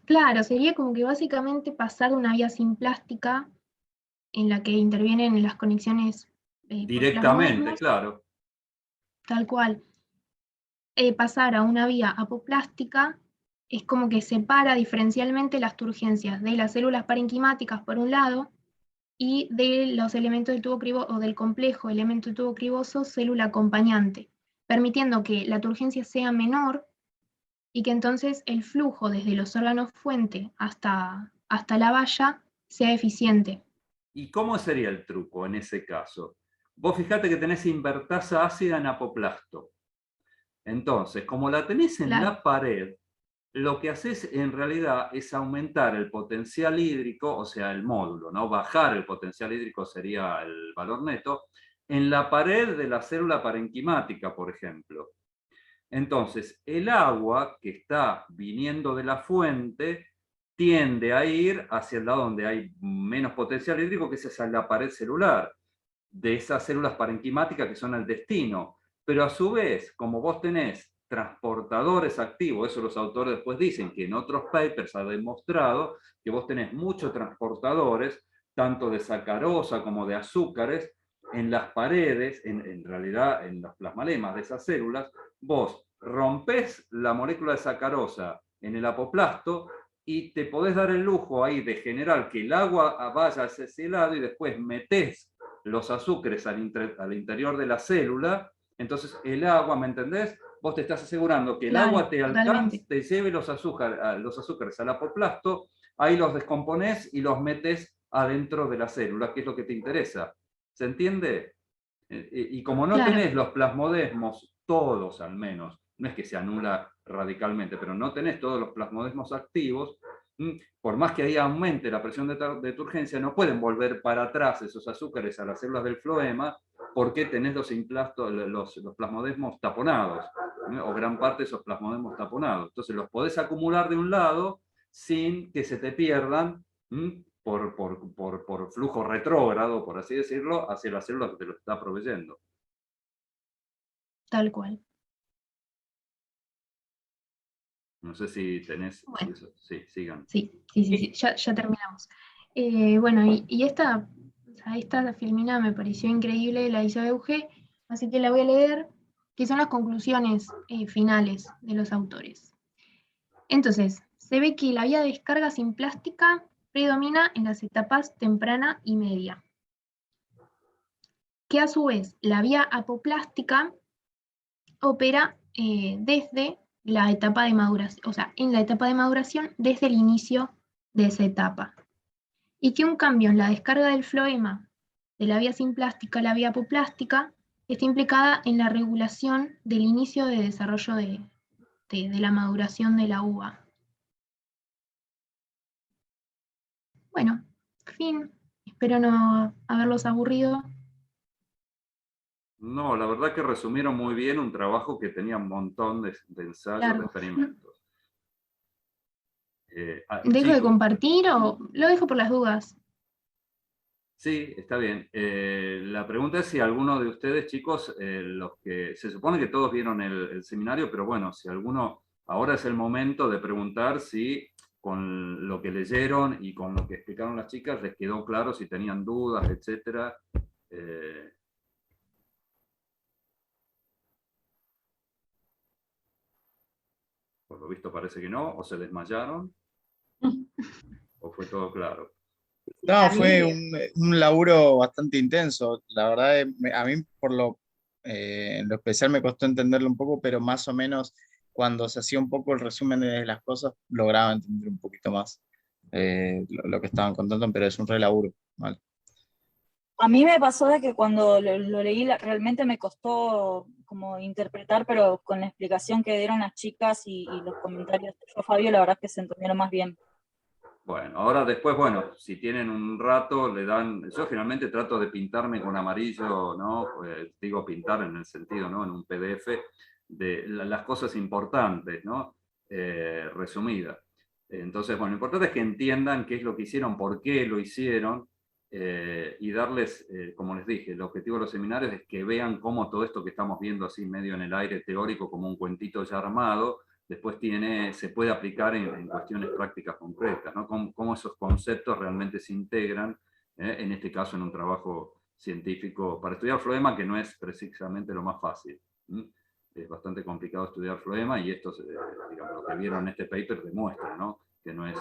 Claro, sería como que básicamente pasar de una vía simplástica en la que intervienen las conexiones por Directamente, plasmodesmos, claro. tal cual. Pasar a una vía apoplástica es como que separa diferencialmente las turgencias de las células parenquimáticas por un lado y de los elementos del tubo criboso o del complejo elemento del tubo criboso célula acompañante, permitiendo que la turgencia sea menor y que entonces el flujo desde los órganos fuente hasta la valla sea eficiente. ¿Y cómo sería el truco en ese caso? Vos fijate que tenés invertasa ácida en apoplasto. Entonces, como la tenés en Claro. la pared, lo que haces en realidad es aumentar el potencial hídrico, o sea, el módulo, ¿no? Bajar el potencial hídrico sería el valor neto, en la pared de la célula parenquimática, por ejemplo. Entonces, el agua que está viniendo de la fuente tiende a ir hacia el lado donde hay menos potencial hídrico, que es hacia la pared celular, de esas células parenquimáticas que son el destino. Pero a su vez, como vos tenés transportadores activos, eso los autores después dicen que en otros papers ha demostrado que vos tenés muchos transportadores, tanto de sacarosa como de azúcares, en las paredes, en realidad en los plasmalemas de esas células, vos rompés la molécula de sacarosa en el apoplasto y te podés dar el lujo ahí de generar que el agua vaya hacia ese lado y después metés los azúcares al interior de la célula, entonces el agua, ¿me entendés? Vos te estás asegurando que el Claro, agua te alcance, totalmente. te lleve los azúcares al apoplasto, ahí los descomponés y los metes adentro de la célula, que es lo que te interesa. ¿Se entiende? Y como no Claro, tenés los plasmodesmos, todos al menos, no es que se anula radicalmente, pero no tenés todos los plasmodesmos activos, por más que ahí aumente la presión de turgencia, no pueden volver para atrás esos azúcares a las células del floema porque tenés los plasmodesmos taponados, o gran parte de esos plasmodesmos taponados. Entonces los podés acumular de un lado sin que se te pierdan por flujo retrógrado, por así decirlo, hacia la célula que te lo está proveyendo. tal cual. No sé si tenés... Bueno, Sí, sigan. sí, ya terminamos. Bueno, y esta filmina me pareció increíble, la hizo Euge, así que la voy a leer, que son las conclusiones finales de los autores. Entonces, se ve que la vía de descarga simplástica predomina en las etapas temprana y media, que a su vez la vía apoplástica opera desde la etapa de maduración, o sea, en la etapa de maduración desde el inicio de esa etapa. Y que un cambio en la descarga del floema de la vía simplástica a la vía apoplástica está implicada en la regulación del inicio de desarrollo de la maduración de la uva. Bueno, fin. Espero no haberlos aburrido. No, la verdad que resumieron muy bien un trabajo que tenía un montón de ensayos, de experimentos. ¿Dejo de Chicos, compartir o lo dejo por las dudas? sí, está bien. La pregunta es si alguno de ustedes, chicos, los que se supone que todos vieron el seminario, pero bueno, si alguno, ahora es el momento de preguntar si con lo que leyeron y con lo que explicaron las chicas les quedó claro, si tenían dudas, etcétera. Por lo visto parece que no, o se desmayaron, o fue todo claro. No, fue un laburo bastante intenso. La verdad, a mí en lo especial me costó entenderlo un poco, pero más o menos cuando se hacía un poco el resumen de las cosas, lograba entender un poquito más lo que estaban contando, pero es un re laburo. Vale. A mí me pasó de que cuando lo leí realmente me costó como interpretar, pero con la explicación que dieron las chicas y los comentarios de Fabio, la verdad es que se entendieron más bien. Bueno, ahora después, bueno, si tienen un rato, le dan... Yo finalmente trato de pintarme con amarillo, ¿no? Digo pintar en el sentido, ¿no? En un PDF, de las cosas importantes, ¿no? Resumidas. Entonces, bueno, lo importante es que entiendan qué es lo que hicieron, por qué lo hicieron, y darles, como les dije, el objetivo de los seminarios es que vean cómo todo esto que estamos viendo así medio en el aire teórico, como un cuentito ya armado, después se puede aplicar en cuestiones prácticas concretas, ¿no? Cómo esos conceptos realmente se integran, en este caso en un trabajo científico, para estudiar floema, que no es precisamente lo más fácil. Es bastante complicado estudiar floema, y esto, digamos, lo que vieron en este paper demuestra, ¿no? Que no es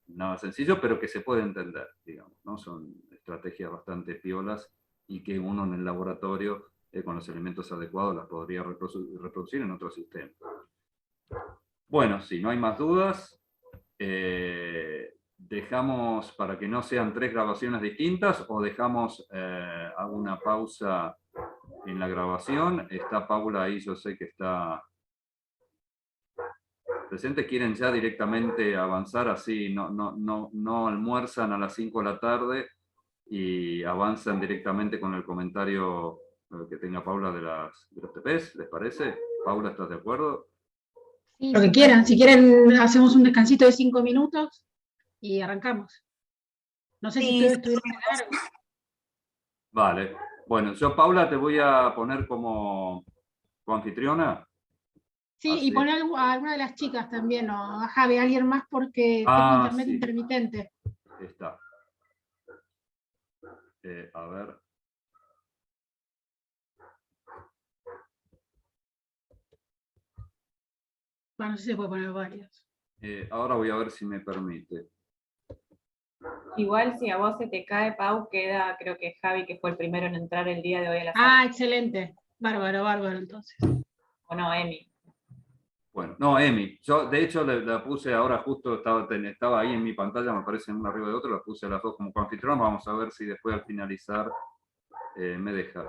nada sencillo, pero que se puede entender, digamos, ¿no? Son estrategias bastante piolas y que uno en el laboratorio, con los elementos adecuados, las podría reproducir en otro sistema. Bueno, si no hay más dudas, dejamos para que no sean 3 grabaciones distintas, o dejamos alguna pausa en la grabación. Está Paula ahí, yo sé que está presente. ¿Quieren ya directamente avanzar así? No almuerzan a las 5 de la tarde y avanzan directamente con el comentario que tenga Paula de los TPs, ¿les parece? Paula, ¿estás de acuerdo? Sí, Lo que sí, quieran, si quieren hacemos un descansito de 5 minutos y arrancamos. No sé si Sí, ustedes estuvieron largo. Vale. Bueno, yo, Paula, te voy a poner como anfitriona. Sí, Así. y poner a alguna de las chicas también, o a Javi, a alguien más, porque tengo internet Sí. intermitente. Está. A ver. Bueno, no sé si se puede poner varios. Ahora voy a ver si me permite. Igual si a vos se te cae, Pau, queda, creo que Javi, que fue el primero en entrar el día de hoy a la Ah, sala. excelente. Bárbaro, bárbaro, entonces. O no, Emi. Bueno, no, Emi. Yo, de hecho, la puse ahora, justo estaba ahí en mi pantalla, me parece, una arriba de otra, la puse a las dos como anfitrión. Vamos a ver si después al finalizar me deja.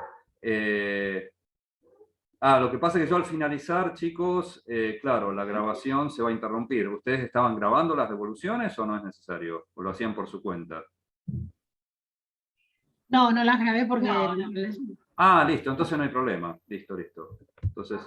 Lo que pasa es que yo al finalizar, chicos, claro, la grabación se va a interrumpir. ¿Ustedes estaban grabando las devoluciones o no es necesario? ¿O lo hacían por su cuenta? No, no las grabé porque... No. Listo, entonces no hay problema. Listo. Entonces,